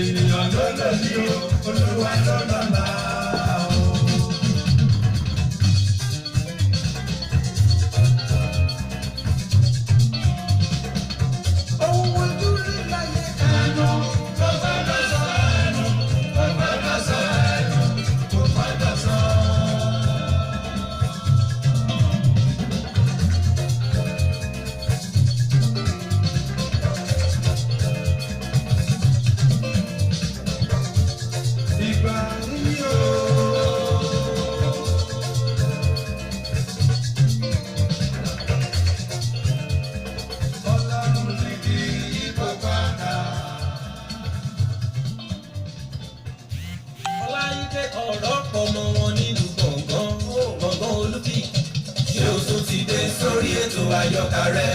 ènìyàn ló lòdì o Olúwa ló lọ́la o. ohun ojú rí láyé ẹnu tó gbọ́dọ̀ sọ ẹnu tó gbọ́dọ̀ sọ ẹnu tó gbọ́dọ̀ sọ. ìgbà yìí o. Ọlọ́run ní kí ipò padà. Ọláyídé ọ̀rọ̀ pọ̀ mọ́ wọn nílùú gbọ̀ngàn Olúbí. Ṣé o tún ti dé sórí ètò àyọkà rẹ̀?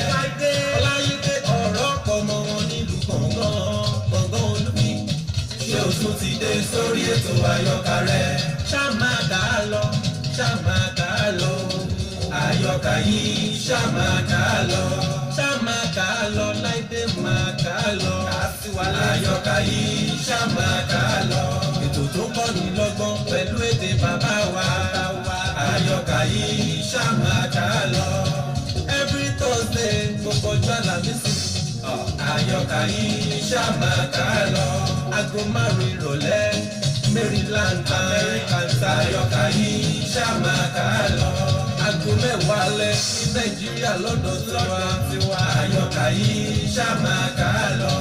Ọláyídé ọ̀rọ̀ pọ̀ mọ́ wọn nílùú gbọ̀ngàn Olúbí. Ṣé o tún ti dé sórí ètò àyọkà rẹ̀? Ṣá máa kà á lọ, ṣá máa kà á lọ. Àyọkà yìí ṣá máa kà á lọ. Ṣá máa kà á lọ, Láìdé máa kà á lọ. Àyọkà yìí ṣá máa kà á lọ. Ètò tó kọ́ ni lọ́gbọ́n pẹ̀lú èdè bàbá wa. Àyọkà yìí ṣá máa kà á lọ. Every Thursday gbogbo ọjọ́ Àlàmísì. Àyọkà yìí ṣá máa kà á lọ. Aago 5 ìrọ̀lẹ́ Maryland American time. Àyọkà yìí ṣá máa kà á lọ. Aago 10 alẹ́ ní Nàìjíríà lọ́dọ̀ tiwa. Àyọkà yìí ṣá máa kà á lọ.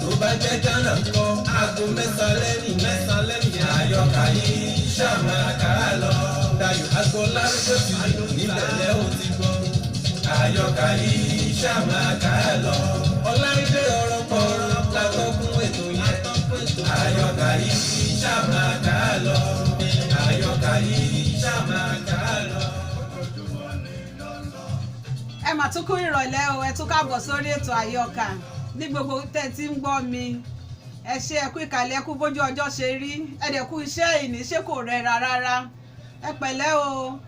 Tó bá jẹ́ Ghana ńkọ́ aago 9 lẹ́yìn. Àyọkà yìí ṣá máa kà á lọ. Dayọ̀ Agbọ́lá rédíò ti lò nílẹ̀ lẹ́ ò ti gbọ́. Àyọkà yìí ṣá máa kà á lọ. Ọláìdé ọ̀rọ̀ pọ̀ látọ́kùn ètò yẹn. Àyọkà yìí ṣá máa kà á lọ. Àyọkà yìí ṣá máa kà á lọ. ẹ mà tún kú ìrọ̀lẹ́ o, ẹ tún káàbọ̀ sórí ètò àyọkà ní gbogbo tẹ́ tí ń gbọ́ mi. Ẹ ṣe ẹ kú ìkàlẹ̀, ẹ kú bójú ọjọ́ ṣe rí, ẹ dẹ̀ kú iṣẹ́ ìní ṣé kò rẹra rárá. Ẹ pẹ̀lẹ́ o,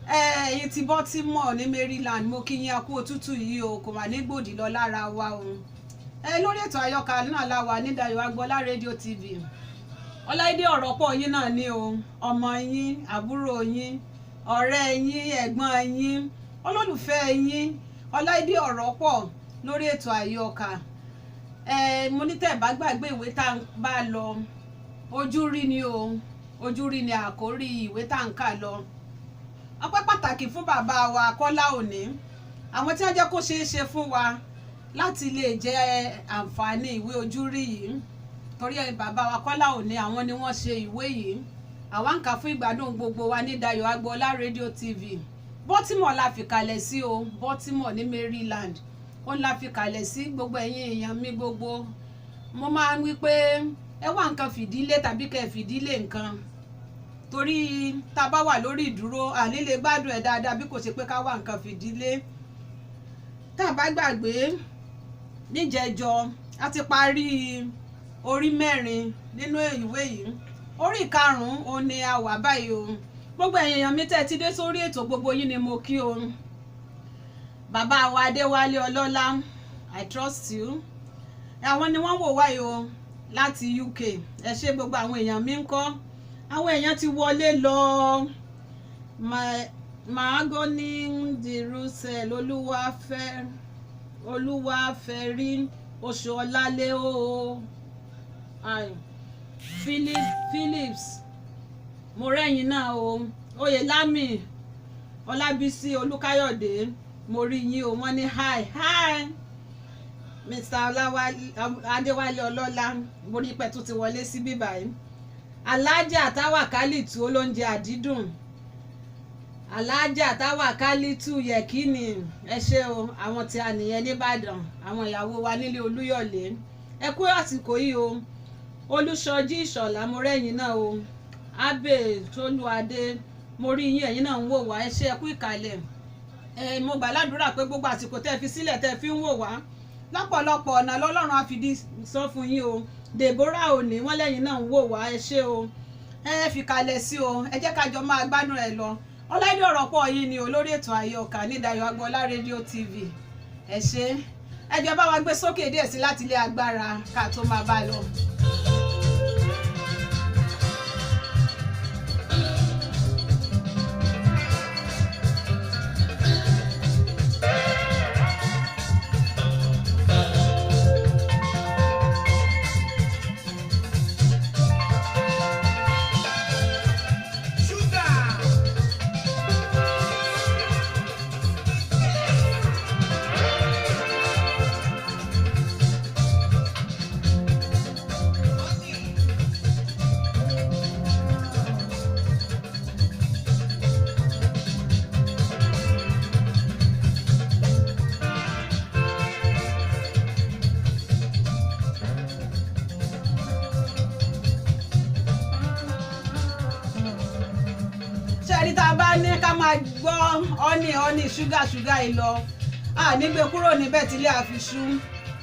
ẹ̀yin ti Baltimore ní Maryland, mo kí yín a kú òtútù yìí o, kò mà ní gbòdì lọ lára wa o. Lórí ètò àyọkà náà la wà ní Dayọ̀ Agbọ́lá rédíò TV. Ọláìdé ọ̀rọ̀ pọ̀ yín náà ni o, ọmọ yín, àbúrò yín, ọ̀rẹ́ yín, ẹ̀gbọ́n yín, olólùfẹ́ yín. Ọláìdé ọ̀rọ̀ pọ̀ lórí ètò àyọkà. Mo ní tẹ́ bá gbàgbé ìwé tá ń bá lọ, ojú rí ni o, ojú rí ni àkórí ìwé tá ń kà lọ. Ọpẹ́ pàtàkì fún bàbá wa Kọ́lá Òní, àwọn tí wọ́n jẹ́ kó ṣeé ṣe fún wa láti lè jẹ́ àǹfààní ìwé ojú rí yìí. Torí bàbá wa Kọ́lá Òní àwọn ni wọ́n ṣe ìwé yìí. Àwa ń kà fún ìgbádùn gbogbo wa ní Dayọ̀ Agbọ́lá rédíò TV. Baltimore la fi kalẹ̀ sí o, Baltimore ní Maryland. Ó la fi kalẹ̀ sí gbogbo ẹ̀yin èèyàn mi gbogbo. Mo máa ń wí pé ẹ wá nǹkan fìdílé tàbí kẹ́ fìdílé nǹkan. Torí tá bá wà lórí ìdúró àní lè gbádùn ẹ̀ dáadáa bí kò ṣe pé ká wá nǹkan fìdílé. Tá bá gbàgbé níjẹjọ a ti parí orí 4 nínú ìwé yìí. Orí 5 ó ní a wà báyìí o. Gbogbo ẹ̀yin èèyàn mi tẹ́ ti dé sórí ètò, gbogbo yín ni mo kí o. Bàbá wa Adéwálé Ọlọ́lá, I trust you. Àwọn ni wọ́n wò wáyé o láti UK. Ẹ ṣé gbogbo àwọn èèyàn mi ń kọ́. Àwọn èèyàn ti wọlé lọ. Mahogany Dirusel, Olúwafẹ́ rí oṣù ọlálé o. Phillips mo rẹ́yìn náà o. Oyèlámì Ọlábísí Olúkáyọ̀dé mo rí yín o. Wọ́n ní hi Mr. Adéwálé Ọlọ́lá, mo rí pé tó ti wọlé sí bíbáyìí. Alájà Táwàkálìtù olóúnjẹ àdídùn, Alájà Táwàkálìtù Yẹ̀kínì, ẹ ṣé o. Àwọn tí a nìyẹn nìbàdàn, àwọn ìyàwó wa nílé Olúyọ̀lé. Ẹ kú àsìkò yìí o. Olúṣọjí Ìṣọ̀lá mo rẹ́yìn náà o. Abe Tolúadé mo rí yín, ẹ̀yin náà ń wò wá, ẹ ṣé ẹ kú ìkàlẹ̀. Mo gbà ládùúrà pé gbogbo àsìkò tẹ́ fi sílẹ̀ tẹ́ fi ń wò wá lọ́pọ̀lọpọ̀ ọ̀nà lọ́lọ́run á fi dí sọ fún yín o. Deborah Òní wọ́n lẹ́yìn náà ń wò wá, ẹ ṣé o. Ẹ fi kalẹ̀ sí o, ẹ jẹ́ ká jọ máa gbádùn ẹ lọ. Ọláìdé ọ̀rọ̀ pọ̀ yín ni o lórí ètò àyọkà ní Dayọ̀ Agbọ́lá rédíò TV. Ẹ ṣé, ẹ jọ̀ọ́ bá wa gbé sókè díẹ̀ sí láti ilé agbára ká tó máa bá lọ. ní ká máa gbọ́ ọ́nì ṣúgà yìí lọ nígbè kúrò níbẹ̀ tílé àfiṣú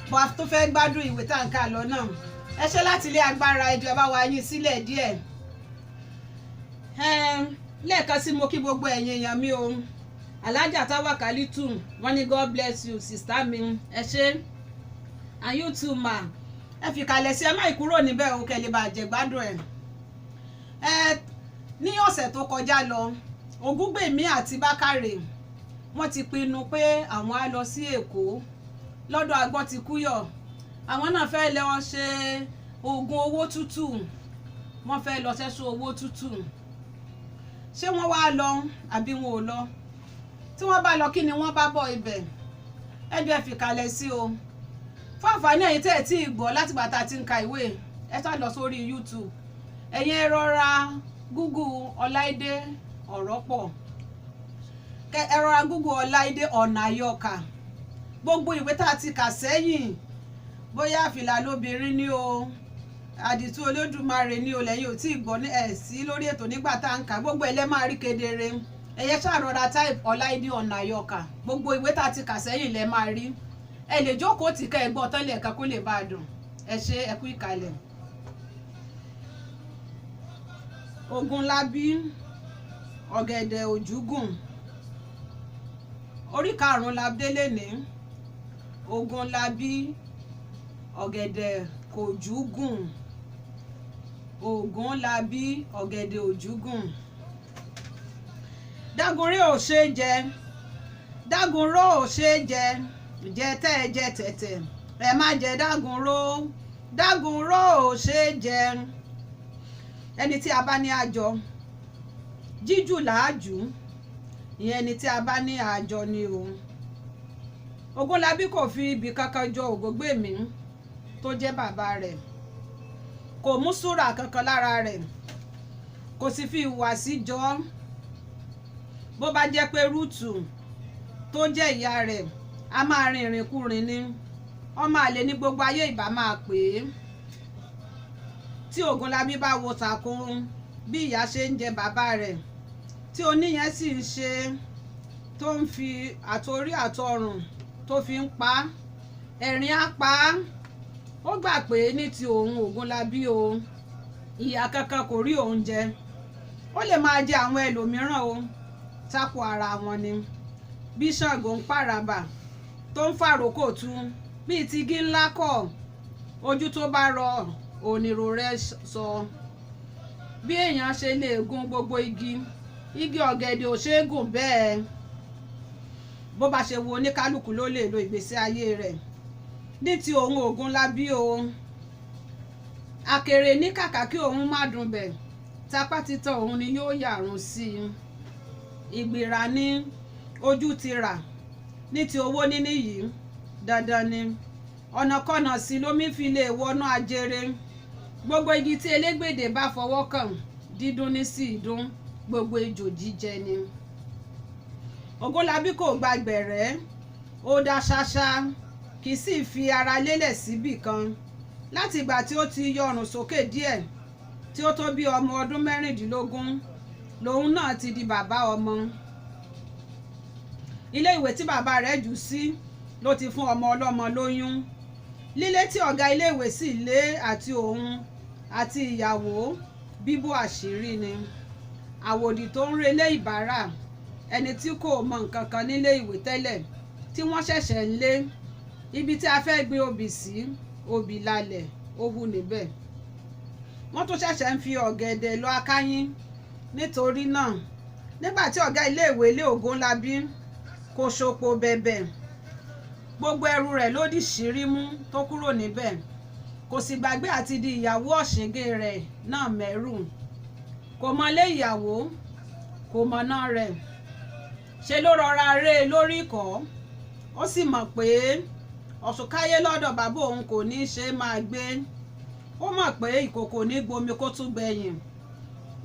bó a tó fẹ́ gbádùn ìwé tá à ń kà lọ náà ẹ ṣe láti ilé agbára ẹjọ́ ẹ bá wa yín sílẹ̀ díẹ̀ lẹ́ẹ̀kan sí mo kí gbogbo ẹ̀yin èèyàn mi o Alájà Táwàkálítù wọ́n ní God bless you sister mi ẹ ṣe and you too ma ẹ fi kalẹ̀ sí ẹ má ìkúrò níbẹ̀ o kẹ́ lè bá jẹ gbádùn ẹ̀ ní ọ̀sẹ̀ tó kọjá lọ Ògúngbèmí àti Bákàrè wọ́n ti pinnu pé àwọn á lọ sí Èkó lọ́dọ̀ Agbọ́tikúyọ̀ àwọn náà fẹ́ lọ ṣe oògùn owó tútù wọ́n fẹ́ lọ ṣẹ́ṣọ́ owó tútù ṣé wọ́n wá lọ àbí wọn ò lọ tí wọ́n bá lọ kí ni wọ́n bá bọ̀ ibẹ̀ ẹjọ́ ẹ fi kalẹ̀ sí o fún àǹfààní ẹ̀yin tẹ́ ẹ̀ tí ì gbọ́ láti gbà tá a ti ń ka ìwé ẹ sá lọ sórí YouTube ẹ̀yin ẹ rọra Google Ọláìdé Ọ̀rọ̀pọ̀ ẹ rọra Google Ọláìdé Ọ̀nà Àyọkà gbogbo ìwé tá a ti kà sẹ́yìn bóyá Fìlà Lóbìnrin ni o Àdìtú Olódùmarè ni o lẹ́yìn ò tí ì gbọ́ ẹ̀ sí lórí ètò nígbà tá à ń kà gbogbo ẹ̀ lẹ́ máa rí kedere ẹ̀yẹ ṣàrọ̀ra type Ọláìdé Ọ̀nà Àyọkà gbogbo ìwé tá a ti kà sẹ́yìn lẹ́ máa rí ẹ lè jókòó tì ká ẹ gbọ́ tán lẹ́ẹ̀ka kó lè bá a dùn ẹ ṣe ẹ kú ìkàlẹ̀. Ògúnlábí Ọ̀gẹ̀dẹ̀ Òjúgùn orí karùn-ún la délé ní Ògúnlábí Ọ̀gẹ̀dẹ̀ Kòjúgùn Ògúnlábí Ọ̀gẹ̀dẹ̀ Òjúgùn. Dágunré ò ṣe jẹ dágunró ò ṣe jẹ jẹ tẹ́ ẹ jẹ tẹ̀tẹ̀ ẹ má jẹ dágunró ò ṣe jẹ ẹni tí a bá ní àjọ jíjù làájú ìyẹn ẹni tí a bá ní àjọ ni o. Ògúnlábí kò fi ibì kankan jọ Ògúngbèmí tó jẹ́ bàbá rẹ̀ kò mú súrà kankan lára rẹ̀ kò sì fi ìhùwàsí jọ bó bá jẹ́ pé Rúùtù tó jẹ́ ìyá rẹ̀ a máa rin ìrìnkúrìn ni ọmọ àlè ní gbogbo ayé ìbá máa pè é. Tí Ògúnlábí bá wo sàkún bí ìyá ṣe ń jẹ bàbá rẹ̀ tí oníyẹn sì ń ṣe tó ń fi àtorí àtọrùn tó fi ń pa ẹ̀rín á pa á ó gbà pé ní ti òun Ògúnlábí o ìyá kankan kò rí òun jẹ ó lè máa jẹ àwọn ẹlòmíràn o tákù ara wọn ni bí Ṣàngó ń pàràbà tó ń fàrókò tú bíi ti igi ńlá kọ̀ ojú tó bá rọ onírò rẹ̀ sọ bí èèyàn ṣe lè gun gbogbo igi ọ̀gẹ̀dẹ̀ ò ṣeé gùn bẹ́ẹ̀ bó bá ṣe wo oníkálukú ló lè lo ìgbésí ayé rẹ̀ ní ti òun Ògúnlábí o àkèrè ní kàkà kí òun má dùn bẹ̀ tapá títan òun ni yóò yàrún sí i ìgbìrà ní ojú ti rà ní ti owó níní yìí dandan ni ọ̀nàkọ́nà sí lómi fi lè wọnú ajere gbogbo igi tí elégbèdè bá fọwọ́ kàn dídún ní sí ìdún gbogbo ejò jíjẹ ni. Ògúnlábí kò gba gbẹ̀rẹ́ ó dá ṣáṣá kì í sì fi ara lélẹ̀ síbì kan láti ìgbà tí ó ti yọrùn sókè díẹ̀ tí ó tó bí ọmọ ọdún 16 lòun náà ti di bàbá ọmọ. Ilé ìwé tí bàbá rẹ̀ jù sí ló ti fún ọmọ ọlọ́mọ lóyún lílé tí ọ̀gá ilé ìwé sì lé àti òun àti ìyàwó bíbò àṣírí ni àwòdì tó ń relé ìbára ẹni tí kò mọ nǹkan kan nílé ìwé tẹ́lẹ̀ tí wọ́n ṣẹ̀ṣẹ̀ ń lé ibi tí a fẹ́ gbin obì sí obì lálẹ̀ ó hù níbẹ̀ wọ́n tún ṣẹ̀ṣẹ̀ ń fi ọ̀gẹ̀dẹ̀ lọ akáyín nítorí náà nígbà tí ọ̀gá ilé ìwé lé Ògúnlábí kò ṣòpò bẹ̀bẹ̀ gbogbo ẹrù rẹ̀ ló di ṣírímú tó kúrò níbẹ̀ kò sì gbàgbé àti di ìyàwó ọ̀ṣìngé rẹ̀ náà mẹ́rù kò mọlé ìyàwó kò mọ̀nà rẹ̀ ṣe ló rọra ré lórí ìkọ́ ó sì mọ̀ pé ọ̀ṣùkáyé lọ́dọ̀ bàbá òun kò ní í ṣe máa gbé ó mọ̀ pé ìkòkò ní gbomi kó tún gbẹ̀yìn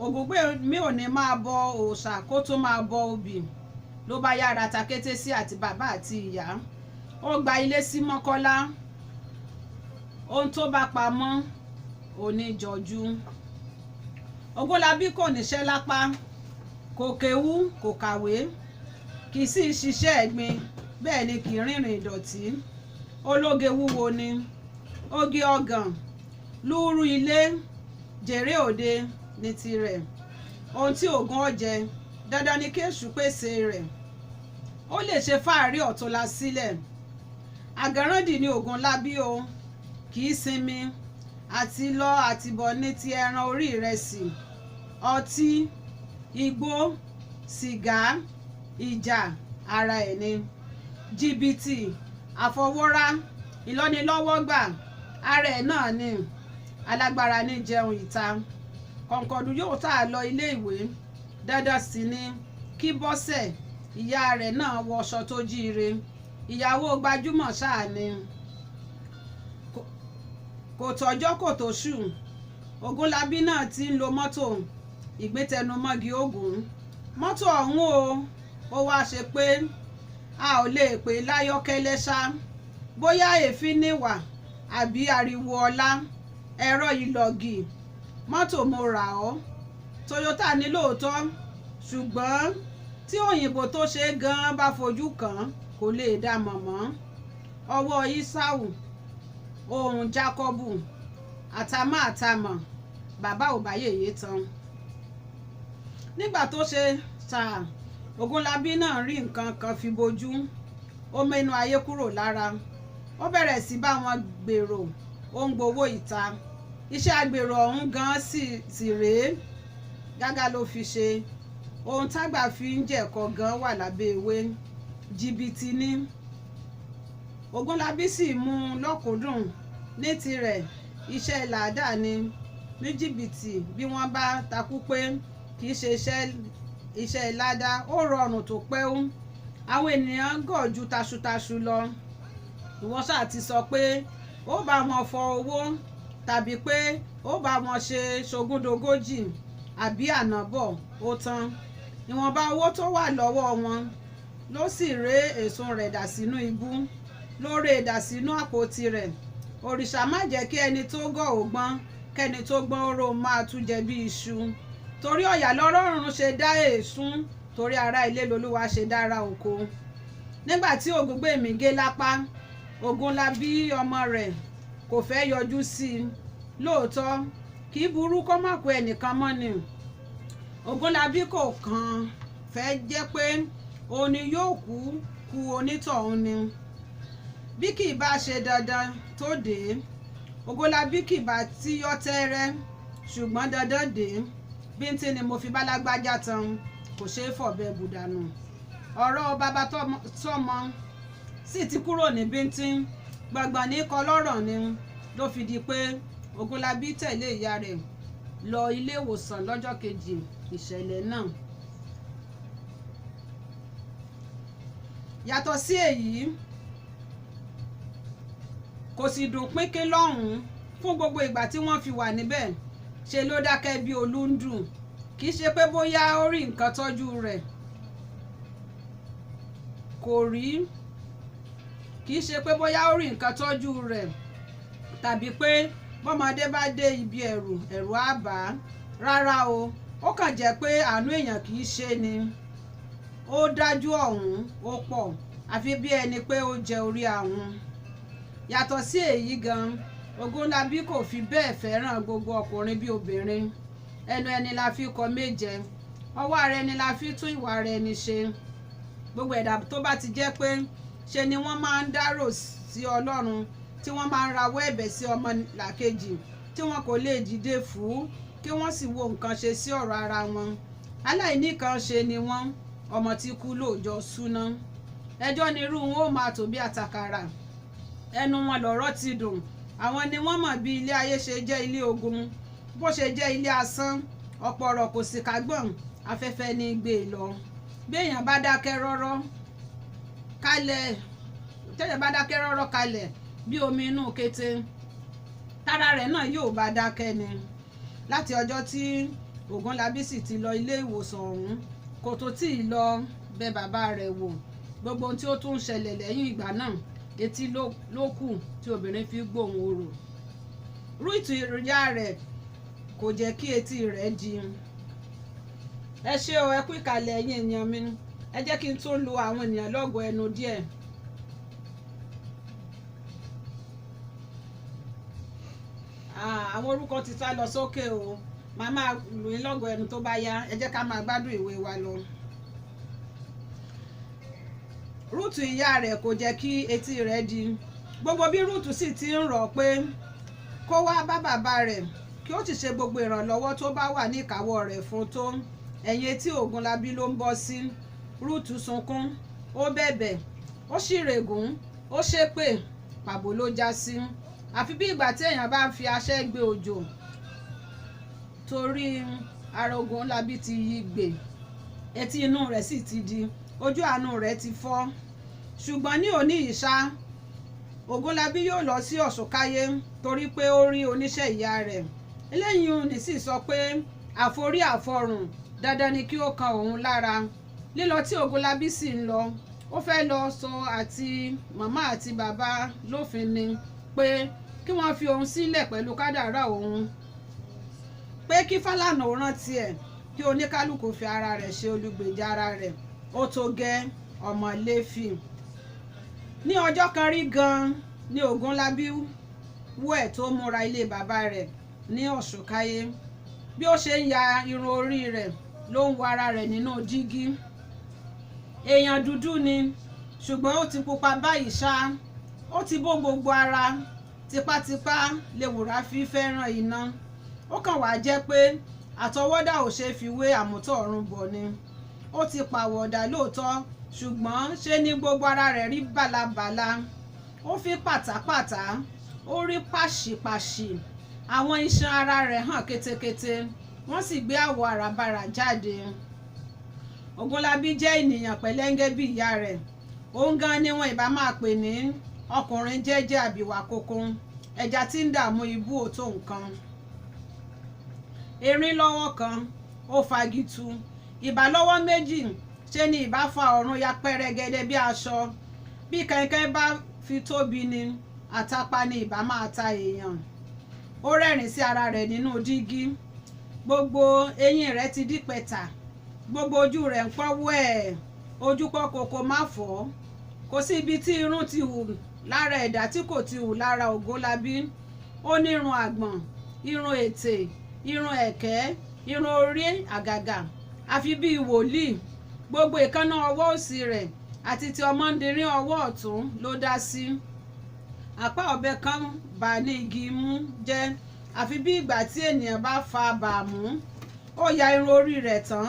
Ògúngbèmí ò ní máa bọ òòṣà kó tún máa bọ obì ló bá yára ta kété sí àti bàbá àti ìyá ó gba ilé sí Mọ́kọ́lá ohun tó bá pamọ́ ò ní jọjú. Ògúnlábí kò níṣẹ́ lápá kò kéwú kò kàwé kì í sì ṣiṣẹ́ ẹ̀gbin bẹ́ẹ̀ ni kì í rìnrìn ìdọ̀tí ológe wúwo ni oge ọ̀gàn lúrú ilé jèrè òde ní tirẹ̀ ohun tí ògùn ọ̀jẹ̀ dandan ni kí èṣù pèsè rẹ̀ ó lè ṣe fáàrí ọ̀túnla sílẹ̀ àgàràndì ni Ògúnlábí o kì í sinmi àti lọ àtibọ̀ ní ti ẹran orí ìrẹsì ọtí igbó sìgá ìjà ara ẹ̀ ni jìbìtì àfọwọ́rá ìlọ́nilọ́wọ́gbà ara ẹ̀ náà ni alágbára ní jẹun ìta kọ̀ǹkọ̀dù yóò tà lọ ilé ìwé dandan sì ni kí Bọ́sẹ̀ ìyá rẹ̀ náà wọṣọ tó jíire ìyàwó gbajúmọ̀ ṣáà ni kò tọ́jọ́ kò tó ṣù Ògúnlábí náà ti ń lo mọ́tò ìgbétẹnumọ́gi Ògún mọ́tò ọ̀hún ó wá ṣe pé a ò lè pè láyọ́kẹ́lẹ́ ṣá bóyá èéfín níwà àbí ariwo ọlá ẹ̀rọ ìlọ́gì mọ́tò mo rà ọ́ Toyota ní lóòótọ́ ṣùgbọ́n tí òyìnbó tó ṣe gan bá fojú kàn kò lè dá mọ̀mọ́ ọwọ́ Ísáù ohun Jákọ́bù àtàmọ́ àtàmọ́ bàbá ò bá yèyé tán nígbà tó ṣe ta Ògúnlábí náà rí nǹkan kan fi bojú ó mẹ́nu ayé kúrò lára ó bẹ̀rẹ̀ sí bá wọn gbèrò ó ń gbowó ìta iṣẹ́ agbèrò ọ̀hún gan sì rèé gágá ló fi ṣe ohun tágbà fi ń jẹ̀kọ gan wà lábẹ́ ewé jìbìtì ní Ògúnlábí sì mú un lọ́kùndùn ní tirẹ̀ iṣẹ́ làádá ni ní jìbìtì bí wọ́n bá takú pé kì í ṣe iṣẹ́ ládá ó rọrùn tó pẹ́ún àwọn ènìyàn gọ̀ ju taṣutaṣu lọ ìwọ́n ṣáà ti sọ pé ó bá wọn fọ owó tàbí pé ó bá wọn ṣe ṣogúndogójì àbí ànábọ̀ ó tán ìwọ̀nba owó tó wà lọ́wọ́ wọn ló sì ré èso rẹ̀ dà sínú ibú ló ré dà sínú àpótí rẹ̀ òrìṣà má jẹ́ kí ẹni tó gọ̀ ò gbọ́n kẹ́ni tó gbọ́n ó rò máa tún jẹ bí iṣu torí ọ̀yà lọ́rọ̀rùn ṣe dá èésún torí ará ilé lolúwa ṣe dára oko nígbà tí Ògúngbèmí gé lápá Ògúnlábí ọmọ rẹ̀ kò fẹ́ yọjú sí i lóòótọ́ kì í burú kó má kó ẹnìkan mọ́ ni Ògúnlábí kò kàn fẹ́ jẹ́ pé òun ni yóò kú onítọ̀hún ni bí kì í bá ṣe dandan tó dé Ògúnlábí kì í bá tí yọ tẹ́rẹ́ ṣùgbọ́n dandan dé bíntín ni mo fi bá lágbájá tan kò ṣeé fọ̀bẹ bùdànù ọ̀rọ̀ bàbá tọ́mọ sì ti kúrò ní bíntín gbọ̀ngbọ̀n ní kọlọ́rọ̀ ni ló fi di pé Ògúnlábí tẹ̀lé ìyá rẹ̀ lọ ilé ìwòsàn lọ́jọ́ kejì ìṣẹ̀lẹ̀ náà. Yàtọ̀ sí èyí kò sì dùn pínpín lọ́hùn-ún fún gbogbo ìgbà tí wọ́n fi wà níbẹ̀ ṣe ló dákẹ́ bí olúndùn kì í ṣe pé bóyá ó rí nǹkan tọ́jú rẹ̀ kò rí kì í ṣe pé bóyá ó rí nǹkan tọ́jú rẹ̀ tàbí pé bọ́mọdé bá dé ibi ẹ̀rù á bà á rárá o ó kàn jẹ́ pé àánú èèyàn kì í ṣe ni ó dájú ọ̀hún ó pọ̀ àfi bí ẹni pé ó jẹ orí àwọn yàtọ̀ sí èyí gan Ògúnlábí kò fi bẹ́ẹ̀ fẹ́ràn gbogbo ọkùnrin bí obìnrin ẹnu ẹni la fi kọ méje ọwọ́ ara ẹni la fi tún ìwà ara ẹni ṣe gbogbo ẹ̀dá tó bá ti jẹ́ pé ṣe ni wọ́n máa ń dárò sí Ọlọ́run tí wọ́n máa ń rawọ́ ẹ̀bẹ̀ sí ọmọ làkejì tí wọn kò lè dìde fún kí wọ́n sì wo nǹkan ṣe sí ọ̀rọ̀ ara wọn aláìní kan ṣe ni wọ́n ọmọ tí kú lóòjọ́ súná ẹjọ́ ni irú wọn ó máa tò bí àtàkàrà ẹnu wọn lọ̀rọ̀ ti dùn àwọn ni wọ́n mọ̀ bí ilé ayé ṣe jẹ́ ilé ogun bó ṣe jẹ́ ilé asán ọ̀pọ̀ ọ̀rọ̀ kò sì kágbọ̀n afẹ́fẹ́ ní gbé e lọ bí èèyàn bá dákẹ́ rọ́rọ́ kalẹ̀ tẹ́lẹ̀ bá dákẹ́ rọ́rọ́ kalẹ̀ bí omi inú kété tára rẹ̀ náà yóò bá dákẹ́ ni láti ọjọ́ tí Ògúnlábí sì ti lọ ilé ìwòsàn ọ̀hún kò tó tí ì lọ bẹ bàbá rẹ̀ wò gbogbo ohun tí ó tún ń ṣẹlẹ̀ lẹ́yìn ìgbà náà etí ló kù tí obìnrin fi gbóhùn orò rú ìtìyà rẹ̀ kò jẹ́ kí etí rẹ̀ di ẹ ṣé o, ẹ kú ìkàlẹ̀ ẹ̀yin èèyàn mi. Ẹ jẹ́ kí n tún lu àwọn ènìyàn lọ́gọ̀ ẹnu díẹ̀. Àwọn orúkọ ti sá lọ sókè o. Màá máa lù yín lọ́gọ̀ ẹnu tó bá yá. Ẹ jẹ́ ká máa gbádùn ìwé wa lọ. Rúùtù ìyá rẹ̀ kò jẹ́ kí etí rẹ̀ di. Gbogbo bí Rúùtù sì ti ń rọ̀ pé kó wá bá bàbá rẹ̀ kí ó sì ṣe gbogbo ìrànlọ́wọ́ tó bá wà ní ìkáwọ́ rẹ̀ fún tó, ẹ̀yìn etí Ògúnlábí ló ń bọ́ sí. Rúùtù sunkún, ó bẹ̀bẹ̀, ó ṣìrègùn, ó ṣépè, pàbó ló já sí. Àfi bí ìgbà tí èèyàn bá ń fi aṣẹ́ gbé òjò, torí ara Ògúnlábí ti yí gbè, etí inú rẹ̀ sì ti di, ojú àánú rẹ̀ ti fọ́. Ṣùgbọ́n ní òní ìṣá, Ògúnlábí yóò lọ sí Ọ̀ṣunkáyé torí pé ó rí oníṣẹ́ ìyá rẹ̀. Eléyìí ní sì sọ pé àforí àfọrùn dandan ni kí ó kan òun lára. Lílọ tí Ògúnlábí sì ń lọ, ó fẹ́ lọ sọ àti màmá àti bàbá lófin ni pé kí wọ́n fi òun sílẹ̀ pẹ̀lú kádàrá òun, pé kí Fálànà ó rántí ẹ̀, kí oníkálukú fi ara rẹ̀ ṣe olùgbèjà ara rẹ̀. Ó tó gẹ́ ọmọ Léfì. Ní ọjọ́ kan rí gan-an ni Ògúnlábí wẹ̀ tó múra ilé bàbá rẹ̀ ní Ọ̀ṣunkáyé. Bí ó ṣe ń ya irun orí rẹ̀ ló ń wo ara rẹ̀ nínú jígí. Èèyàn dúdú ni, ṣùgbọ́n ó ti pupa báyìí ṣá. Ó ti bó gbogbo ara. Tipátipá lèwùrà fi fẹ́ràn iná. Ó kàn wá jẹ́ pé àtọwọ́dá ò ṣe fi wé àmútọ̀run bọ̀ ni. Ó ti pàwọ̀dà lóòótọ́, ṣùgbọ́n ṣe ni gbogbo ara rẹ̀ rí bàlàbàlà. Ó fi pàtàpàtà, ó rí pàṣìpàṣì. Àwọn iṣan ara rẹ̀ hàn kétékété, wọ́n sì gbé àwọ̀ àràbarà jáde. Ògúnlábí jẹ́ ènìyàn pẹ̀lẹ́ńgẹ́ bí ìyá rẹ̀. Òun gan ni wọn ìbá máa pè ní ọkùnrin jẹ́jẹ́ àbíwá kókó, ẹja tí ń dààmú ibú òtó nǹkan. Erin lọ́wọ́ kan, ó fagitu. Ìbá lọ́wọ́ méjì, ṣe ni ìbá fa ọ̀run ya pẹ́rẹ́gẹ́dẹ́ bí aṣọ. Bí kẹ̀kẹ́ bá fi tóbi ni, àtàpá ni ìbá máa ta èèyàn. Ó rẹ́rìn sí ara rẹ̀ nínú dígí. Gbogbo eyín rẹ̀ ti dí pẹ̀tà. Gbogbo ojú rẹ̀ ń pọ́n wẹ́ẹ̀. Ojú pọ́ kòkó má fọ́. Kò sí ibi tí irun ti hù lára ẹ̀dá tí kò ti hù lára Ògúnlábí. Ó ní irun àgbọ̀n, irun ètè, irun ẹ̀kẹ́, irun orí àgàgà, àfi bíi wòlíì. Gbogbo ìkànnà ọwọ́ òsì rẹ̀ àti ti ọmọdérín ọwọ́ ọ̀tún ló dá sí. Àpá ọ̀bẹ kan bà ní igi mú jẹ́, àfi bí ìgbà tí ènìyàn bá fa bàmú. Ó ya irun orí rẹ̀ tán,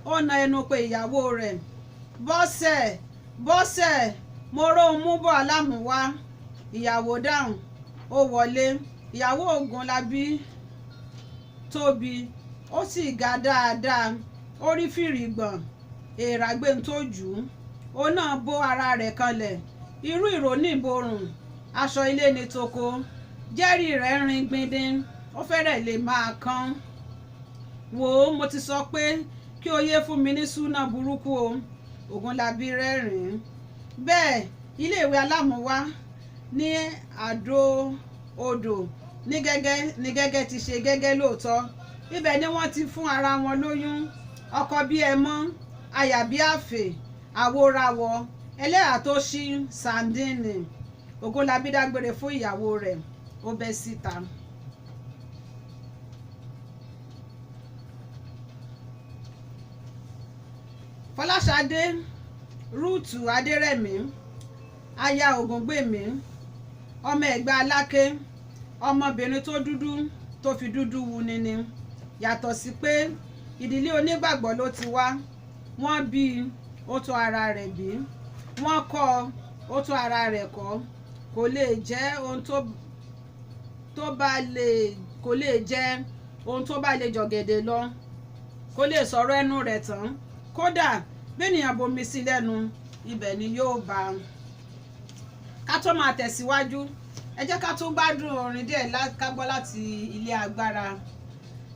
ó na ẹnu pé ìyàwó rẹ̀. Bọ́sẹ̀, Bọ́sẹ̀, mo róhun mú bọ̀ alámùwá. Ìyàwó dáhùn, ó wọlé. Ìyàwó Ògúnlábí tóbi, ó sì ga dáadáa. Ó rí fìrìgbọ̀n, èèrà gbé ń tó jù ú. Ó náà bó ara rẹ̀ kanlẹ̀. Irú ìró ní ìborùn, aṣọ ilé ní toko. Jẹ́rìí rẹ̀ rin gbindin, ó fẹ́rẹ̀ lè máa kán. Wò ó, mo ti sọ pé kí o yé fún mi ní súnà burúkú o. Ògúnlábí rẹ́rìn-ín. Bẹ́ẹ̀ iléèwé alámùwá ní Àdó Odò ní gẹ́gẹ́ ti ṣe gẹ́gẹ́ lóòótọ́. Ibẹ̀ ni wọ́n ti fún ara wọn lóyún. Ọkọ bí ẹmọ́, aya bí àfè, àwòràwọ̀, ẹlẹ́yà tó ṣí sàndínì. Ògúnlábí dágbére fún ìyàwó rẹ̀, ó bẹ́ síta. Fọláṣadé Rúùtù Adérẹ̀mí, aya Ògúngbèmí, ọmọ Ẹ̀gbá Aláké, ọmọbìnrin tó dúdú tó fi dúdú wuni ni. Yàtọ̀ sí pé ìdílé onígbàgbọ́ ló ti wá. Wọ́n bí ó tó ara rẹ̀ bí. Wọ́n kọ́ ó tó ara rẹ̀ kọ́. Kò lè jẹ́ ohun tó bá lè jọ̀gẹ̀dẹ̀ lọ. Kò lè sọ̀rọ̀ ẹnu rẹ̀ tán. Kódà bẹ́nìyàn bomi sí lẹ́nu, ibẹ̀ ni yóò bá. Ká tó máa tẹ̀síwájú, ẹ jẹ́ ká tún gbádùn orin díẹ̀ ká gbọ́ láti ilé agbára.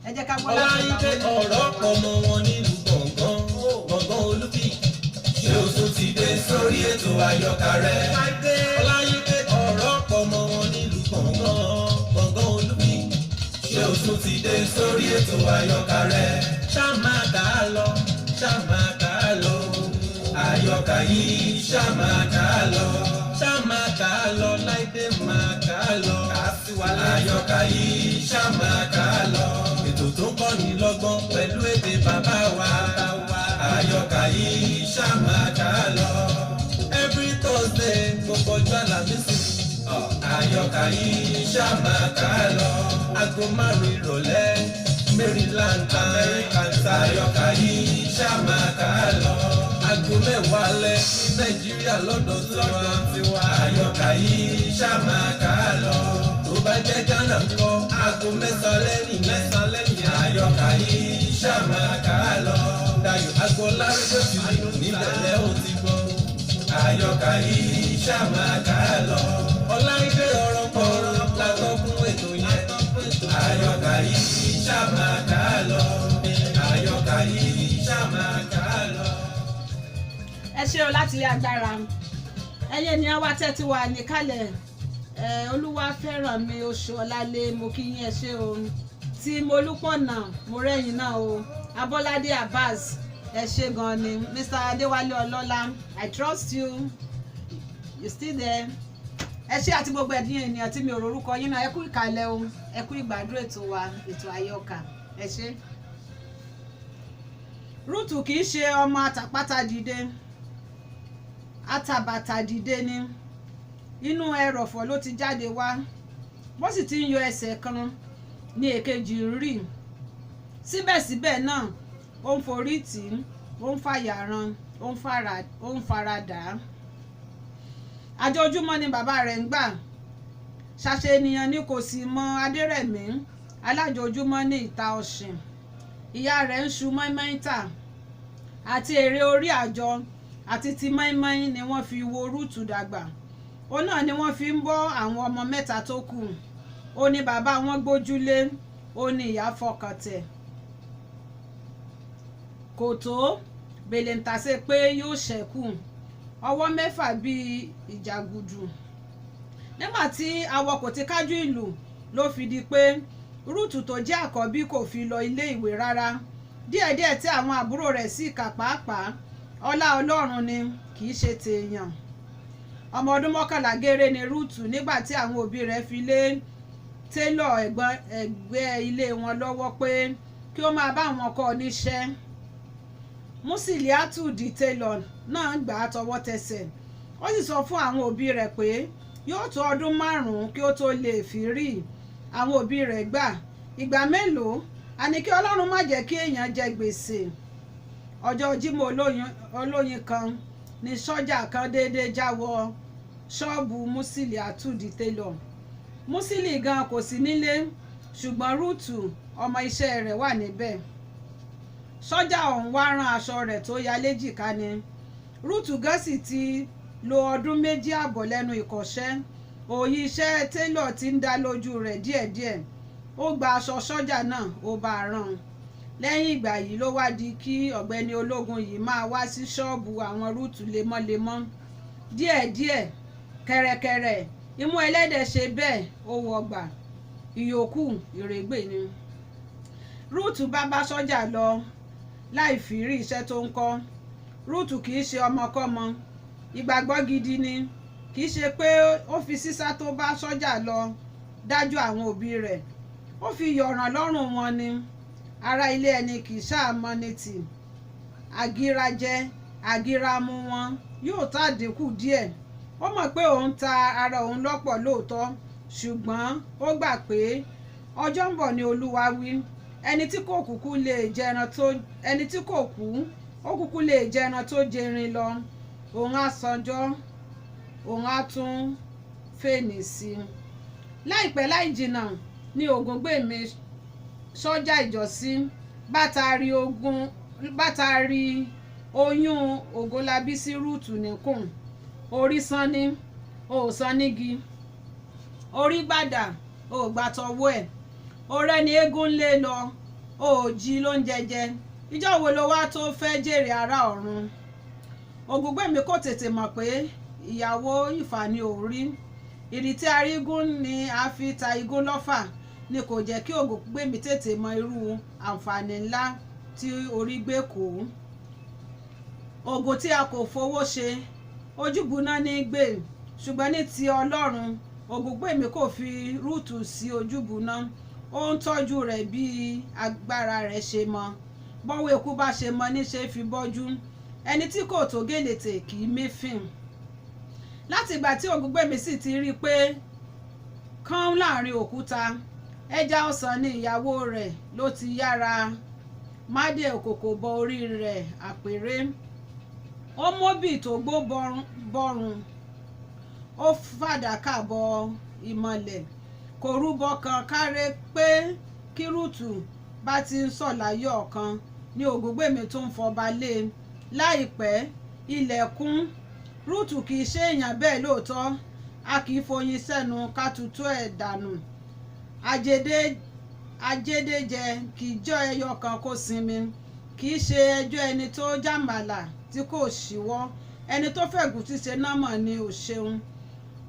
Ẹ jẹ́ ká gbọ́ láti Ọláyídé ọ̀rọ̀ ọmọ wọn nílùú gbọ̀ngàn Olúfì. Ṣé o tún ti dé sórí ètò àyọkà rẹ̀? Ọláyídé ọ̀rọ̀ ọmọ wọn nílùú gbọ̀ngàn Olúfì. Ṣé o tún ti dé sórí ètò àyọkà rẹ̀? ṣáma kà á lọ ṣáma kà á lọ àyọkà yìí ṣáma kà á lọ ṣáma kà á lọ láìdé máa kà á lọ àyọkà yìí ṣáma kà á lọ ètò tó ń kọ́ni lọ́gbọ́n pẹ̀lú èdè bàbá wa àyọkà yìí ṣáma kà á lọ every Thursday gbogbo ọjọ́ Àlàmísì àyọkà yìí ṣáma kà á lọ aago 5 ìrọ̀lẹ́ Maryland American àyọkà yìí ṣáma kà á lọ aago 10 alẹ́ ní Nàìjíríà lọ́dọ̀ tiwa àyọkà yìí ṣáma kà á lọ tó bá jẹ́ Ghana ńkọ́ aago 9 lẹ́yìn àyọkà yìí ṣáma kà á lọ Dayọ̀ Agboola rédíò tìlú níbẹ̀lẹ̀ ó ti gbọ́ àyọkà yìí ṣáma kà á lọ Ọláìdé ọ̀rọ̀ pọ̀rọ̀ látọ́ fún ètò yẹn àyọkà yìí ṣáma kà á lọ àyọkà yìí ṣáma kà á lọ. ẹ ṣé o láti ilé agbára ẹyẹ ni àwa tẹ́tí wà níkàlẹ̀ Olúwafẹ́rànmi Oṣùọlálé mo kí yín ẹ ṣé o tí Molúpọ̀nà mo rẹ́yìn náà o Abọ́ládé Abbas ẹ ṣé gan ni Mr. Adéwálé Ọlọ́lá I trust you still there ẹ ṣé àti gbogbo ẹ̀dín ènìyàn tí mi ò rorúkọ yín náà ẹ kú ìkàlẹ̀ o ẹ kú ìgbádùn ètò wa ètò àyọkà ẹ ṣé. Rúùtù kì í ṣe ọmọ àtàpátá dìde àtàbàtà dìde ni inú ẹrọ̀fọ̀ ló ti jáde wá bó sì ti ń yọ ẹsẹ̀ kan ní èkejì ń rì síbẹ̀síbẹ̀ náà ó ń forí tì í ó ń fàyàrán ó ń faradà á àjọjúmọ́ ni bàbá rẹ̀ ń gbà ṣàṣe ènìyàn ni kò sì mọ Adérẹ̀mí alájọjúmọ́ ní ìta ọ̀sìn ìyá rẹ̀ ń ṣu mọ́ínmọ́ín tà àti èrè orí àjọ àti ti mọ́ínmọ́ín ni wọ́n fi wo Rúùtù dàgbà òun náà ni wọ́n fi ń bọ́ àwọn ọmọ mẹ́ta tó kù ó ní bàbá wọn gbójúlé ó ní ìyá fọkàn tẹ̀ kò tó bèlèǹtàṣe pé yóò ṣẹ́kù ọwọ́ mẹ́fà bíi ìjàgùdù nígbà tí awakọ̀ ti kájú ìlú ló fi di pé Rúùtù tó jẹ́ àkọ́bí kò fi lọ ilé ìwé rárá díẹ̀díẹ̀ tí àwọn àbúrò rẹ̀ sì kà pàápàá ọlá Ọlọ́run ni kì í ṣe tèèyàn ọmọ ọdún 11 géré ni Rúùtù nígbà tí àwọn òbí rẹ̀ fi lé télọ̀ ẹgbẹ́ ilé wọn lọ́wọ́ pé kí ó máa bá wọn kọ́ níṣẹ́ Musiliatu di télọ̀ náà gbà á tọwọ́ tẹsẹ̀ ó sì sọ fún àwọn òbí rẹ̀ pé yóò tó ọdún 5 kí ó tó lè fi rí àwọn òbí rẹ̀ gbà ìgbà mélòó àní kí Ọlọ́run má jẹ́ kí èèyàn jẹ gbèsè ọjọ́ Jímọ̀ olóyin kan ni sọ́jà kan déédéé já wọ ṣọ́ọ̀bù Musiliatu di télọ̀ Musili gan kò sí nílé ṣùgbọ́n Rúùtù ọmọ iṣẹ́ rẹ̀ wà níbẹ̀ sọ́jà ọ̀hún wá rán aṣọ rẹ̀ tó ya léjìká ni Rúùtù gan sì ti lo ọdún 2 àbọ̀ lẹ́nu ìkọ́ṣẹ́ òye iṣẹ́ télọ̀ ti ń dá lójú rẹ̀ díẹ̀díẹ̀ ó gba aṣọ sọ́jà náà ó bá a rán lẹ́yìn ìgbà yìí ló wá di kí ọ̀gbẹ́ni ológun yìí máa wá sí ṣọ́ọ̀bù àwọn Rúùtù lemọ́lemọ́ díẹ̀díẹ̀ kẹ̀rẹ̀kẹ̀rẹ̀ imú ẹlẹ́dẹ̀ ṣe bẹ́ẹ̀ ó wọgbà ìyókù ìrègbè ni Rúùtù bá sọ́jà lọ láì fi rí iṣẹ́ tó ń kọ́ Rúùtù kì í ṣe ọmọkọ́mọ ìgbàgbọ́ gidi ni kì í ṣe pé ó fi sísá tó bá sọ́jà lọ dájú àwọn òbí rẹ̀ ó fi yọ̀ràn lọ́rùn wọn ni ará ilé ẹni kì í ṣàmọ́ ní tì àgírajẹ àgíramú wọn yóò tá dínkù díẹ̀ ó mọ̀ pé òun ta ara òun lọ́pọ̀ lóòótọ́ ṣùgbọ́n ó gbà pé ọjọ́ ń bọ̀ ni Olúwa wí ẹni tí kò kúkú lè jẹran tó ẹni tí kò kú ó kúkú lè jẹran tó jẹrin lọ òun á sanjọ́ òun á tún fèèní sí i láìpẹ́ láì jìnnà ní Ògúngbèmí sọ́jà ìjọsí bátàrí oyún Ògúnlábí sí Rúùtù níkùn orí sanni òòsàn nígi orí gbàdà ògbàtọ̀wọ́ ẹ̀ ọ̀rẹ́ ni eégún lé lọ òòjì ló ń jẹjẹ ìjọ wo ló wá tó fẹ́ jèrè ará ọ̀run Ògúngbèmí kò tètè mọ̀ pé ìyàwó Ìfà ni òun rí ìrètí arígún ni a fi ta igún lọ́fà ni kò jẹ́ kí Ògúngbèmí tètè mọ irú àǹfààní ńlá tí orí gbé kó. Ògo tí a kò fowó ṣe ojúbùná ní gbè, ṣùgbọ́n ní ti Ọlọ́run Ògúngbèmí kò fi Rúùtù sí ojúbùná. Ó ń tọ́jú rẹ̀ bí agbára rẹ̀ ṣe mọ. Bọ́wọ́ eku bá ṣe mọ níṣe fi bọ́jú. Ẹni tí kò tó gèlètè kì í méfìn. Láti ìgbà tí Ògúngbèmí sì ti rí i pé kán láàrin òkúta ẹja ọsàn ni ìyàwó rẹ̀ ló ti yára mádé òkòkò bọ orí rẹ̀ àpèrè. Ó móbì tó gbó bọrùn, ó fàdákà bọ ìmọ̀lẹ̀. Kò rúbọ kan kárẹ́ pé kí Rúùtù bá ti ń sọ̀láyọ̀ ọ̀kan ní Ògúngbèmí tó ń fọba lé. Láìpẹ́ ilẹ̀kùn. Rúùtù kì í ṣe èèyàn bẹ́ẹ̀ lóòótọ́. A kì í foyin sẹ́nu ká tutù ẹ̀ dànù. Ajédéjẹ kì í jọ ẹyọ kan kó sinmi. Kì í ṣe ẹjọ́ ẹni tó jàmàlà tí kò ṣíwọ́. Ẹni tó fẹ̀gùn ti ṣe náà mọ̀ ni ò ṣeun.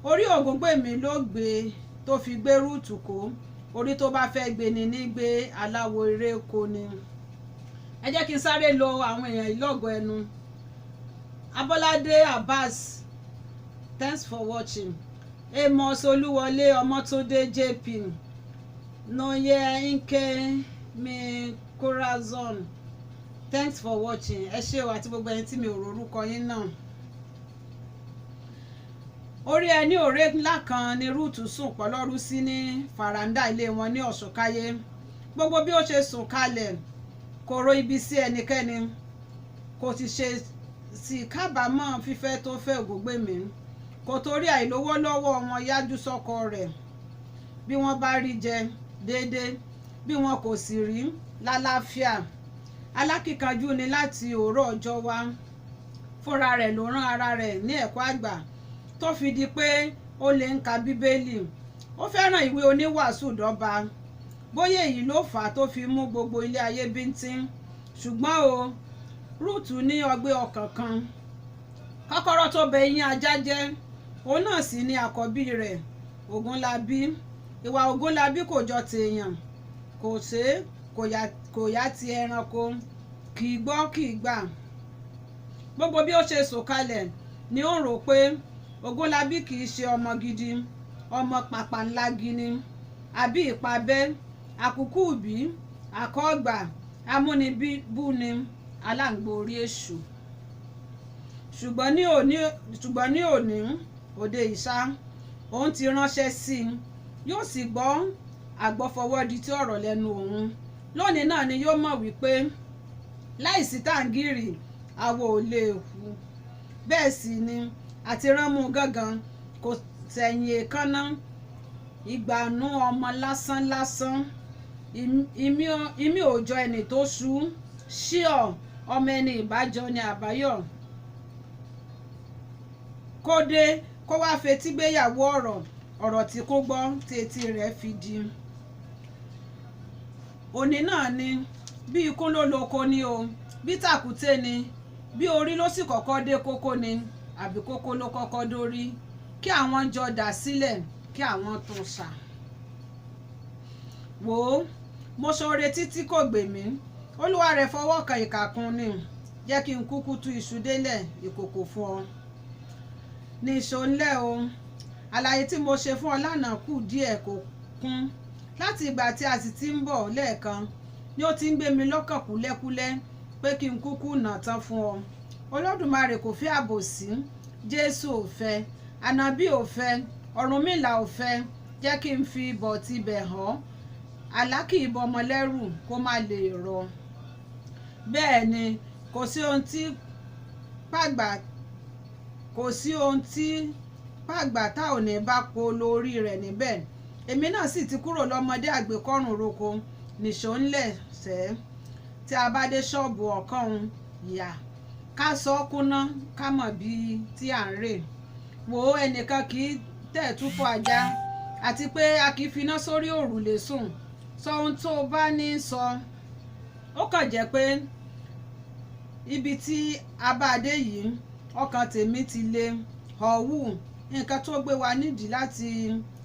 Orí Ògúngbèmí ló gbé tó fi gbé Rúùtù kó. Orí tó bá fẹ́ gbé ni ní gbé aláwo eré kó ni. Ẹ jẹ́ kí n sáré lo àwọn èèyàn ìlọ́gọ̀ ẹnu. Abọ́ládé Abbas, thanks for watching. Amos Olúwọlé Ọmọ́túndé JP, Noye Nke mi Corazon, thanks for watching. Ẹ ṣé o àti gbogbo ẹni tí mi ò rorúkọ yín náà. Orí ẹni òré ńlá kan ni Rúùtù sùn pọ̀lọ́rú sí ní fàràǹdà ilé wọn ní Ọ̀ṣunkáyé. Gbogbo bí ó ṣe sùn kalẹ̀ kò ro ibi sí ẹnikẹ́ni, kò ti ṣe sí kábàámọ̀ fífẹ́ tó fẹ́ Ògúngbèmí. Kò torí àìlówó lọ́wọ́ wọn yájú sọ́kọ rẹ̀. Bí wọ́n bá rí jẹ déédéé, bí wọn kò sì rí lálàáfíà. Alákìkanjú ni láti òórọ̀ ọjọ́ wá. Fúnra rẹ̀ ló rán ara rẹ̀ ní ẹ̀kọ́ àgbà tó fi di pé ó lè ń ka Bíbélì. Ó fẹ́ràn ìwé oníwàásù dọ́ba. Bóyá èyí ló fà á tó fi mú gbogbo ilé ayé bíntín. Ṣùgbọ́n o, Rúùtù ní ọgbẹ́ ọkàn kan. Kọ́kọ́rọ́ tó bẹ eyín ajá jẹ́, òun náà sì ni àkọ́bí rẹ̀ Ògúnlábí. Ìwà Ògúnlábí kò jọ tèèyàn, kò yá ti ẹranko, kì í gbọ́ kì í gbà. Gbogbo bí ó ṣe sọ̀kalẹ̀ ni ó ń rò pé Ògúnlábí kì í ṣe ọmọ gidi, ọmọ pàpàǹlà gini, àbí ìpabẹ́, àkúkúùbí, àkọ́gbà, amúnibúni, aláǹgbò orí èṣù. Ṣùgbọ́n ní òní òde ìṣá òun ti ránṣẹ́ sí i, yóò sì gbọ́ àgbọ́fọwọ́dí tí ọ̀rọ̀ lẹ́nu òun. Lónìí náà ni yóò mọ̀ wípé láìsí tàǹgìrì àwọ̀ ò lè hù. Bẹ́ẹ̀ sì ni àti ránmú gángan kò tẹ̀yìn èékánná. Ìgbànú ọmọ lásán lásán. Ìmí ò jọ ẹni tó ṣú. Ṣíọ̀ ọmọ ẹni ìbájọ ni àbáyọ̀. Kódé kó wá fetí gbéyàwó ọ̀rọ̀ tí kò gbọ́ tí etí rẹ̀ fi di. Òní náà ni bí ikún ló lóko ni o, bí tàkúté ni, bí orí ló sì kọ́kọ́ dé kókó ni, àbí kókó ló kọ́kọ́ dórí. Kí àwọn jọ dà sílẹ̀ kí àwọn tún ṣà. Wò ó, mo ṣoore títí kò gbè mí. Olúwa rẹ̀ fọwọ́ kan ìkàkùn ni. Jẹ́ kí n kúkú tú iṣu délẹ̀ ìkòkò fún ọ. Ní ìṣó ńlẹ̀ o. Àlàyé tí mo ṣe fún ọ lánàá kù díẹ̀ kò kún. Láti ìgbà tí a sì ti ń bọ̀ lẹ́ẹ̀kan ni ó ti ń gbé mi lọ́kàn kúlẹ́kúlẹ́ pé kí n kúkú nà tán fún ọ. Olódùmarè kò fẹ́ àbòsí. Jésù ò fẹ́. Ànábì ò fẹ́. Ọ̀rúnmìlà ò fẹ́. Jẹ́ kí n fi ibọ̀ tibẹ̀ hàn. Àlá kì í bọmọ lẹ́rù kó má lè rọ. Bẹ́ẹ̀ ni kò sí ohun tí pàgbà tá ò ní bá po lórí rẹ̀ níbẹ̀. Èmi náà sì ti kúrò lọ́mọdé àgbékọ́rùn roko nìṣó ńlẹ̀ sẹ́. Tí a bá dé ṣọ́ọ̀bù ọ̀kan ìyá ká sọ kúná ká mọ̀ bí tí à ń rè. Wò ó, ẹnìkan kì í tẹ̀ túfọ̀ ajá àti pé a kì í finá sórí òrùlé sùn. Sọ ohun tó bá ní sọ. Ó kàn jẹ́ pé ibi tí a bá dé yìí ọkàn tèmi ti le ọ̀wù nǹkan tó gbé wa nídìí láti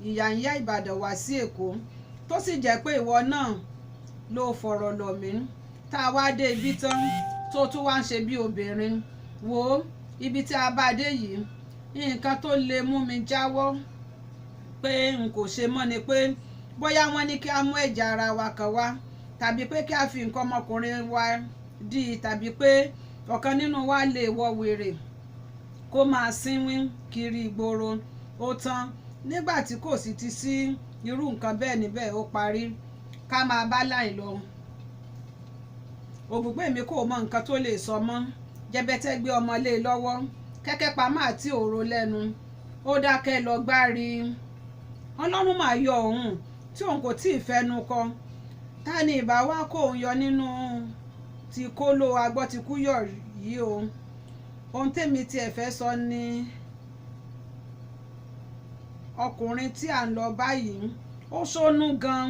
ìyànyá Ìbàdàn wá sí Èkó tó sì jẹ́ pé ìwọ náà ló fọ̀rọ̀ lọ̀ mí. tá a wá dé ibi tán tó tún wá ń ṣe bí obìnrin wò ó ibi tí a bá dé yìí nǹkan tó lè mú mi jáwọ́ pé n kò ṣe mọ́ ni pé bóyá wọ́n ní kí a mú ẹ̀jẹ̀ ara wa kan wá tàbí pé kí a fi nǹkan ọmọkùnrin wa dì í tàbí pé ọ̀kan nínú wa lè wọ wèrè kó máa sínwín kiri ìgboro ó tán nígbà tí kò sì ti sí irú nǹkan bẹ́ẹ̀ níbẹ̀ ó parí ká máa bá láì lọ. Ògùngbè mi kò mọ nǹkan tó lè sọ mọ́ Jẹ́bẹ́tẹ́ gbé ọmọ lé lọ́wọ́ kẹ́kẹ́ pamọ́ àti òró lẹ́nu ó dákẹ́ lọ gbárí. Ọlọ́run máa yọ òun tí òun kò tí ì fẹnu kọ ta ni ìbá wá kó òun yọ nínú ti kóló agbọ́ ti kú yọ̀ yìí o. Ohun tèmi tiẹ̀ fẹ́ sọ ni ọkùnrin tí à ń lọ báyìí ó ṣónú gan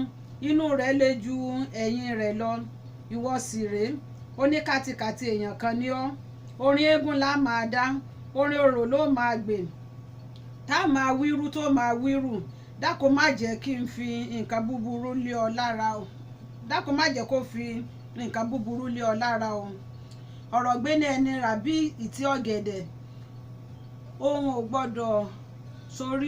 inú rẹ̀ le ju ẹ̀yìn rẹ̀ lọ ìwọ sì rèé ó ní kàtìkàtì èèyàn kan ní ọ́ orin eégún lá máa dá orin orò ló máa gbè tá a máa wíru tó máa wíru dákun má jẹ́ kí n fi nǹkan búburú lé ọ lára o dákun má jẹ́ kó fi nǹkan búburú lé ọ lára o ọ̀rọ̀ gbé ní ẹni rà bí ìtí ọ̀gẹ̀dẹ̀ ohun ò gbọ́dọ̀ sórí